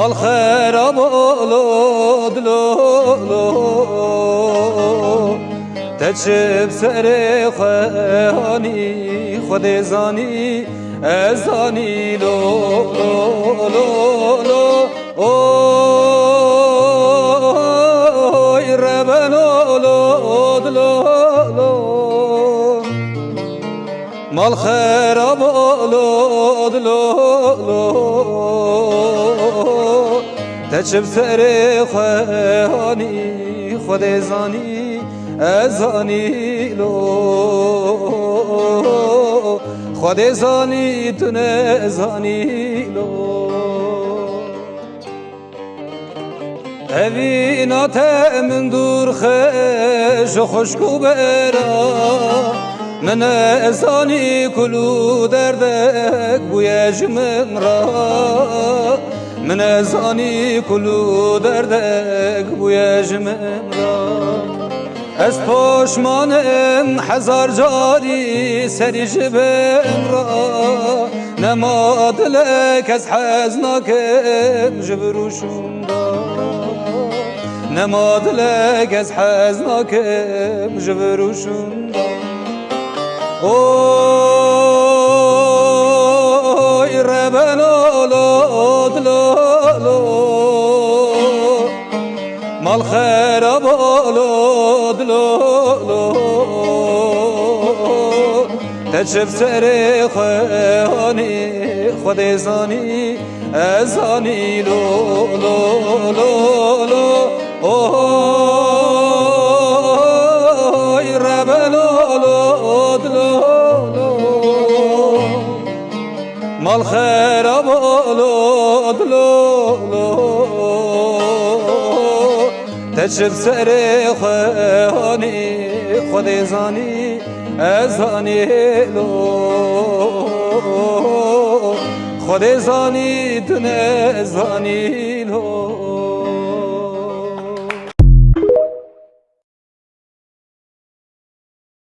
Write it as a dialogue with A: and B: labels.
A: مال خراب لود لو تچب سر خانی خود زانی ازانی لو اوی ربن لود لو مال خراب لود لو تچب سر خانی خود زانی ازانی لو خود زانی تونه زانی لو اوینات من دور خش خوشکو برا من ازانی کلو دردک بویج من را من ازانی کلو دردک بویج من را از پشمانم هزار جاری سری جبم را نمادلک از حزناکم جبروشون را نمادلک از حزناکم جبروشون را اوی ربن لود لو مال خراب لود لو تچب سر خانی خود زانی ازانی لو اوی ربن لود لو مال خراب لود لو تچب سر خانی خود زانی ازانی لو خود زانی تونه زانی لو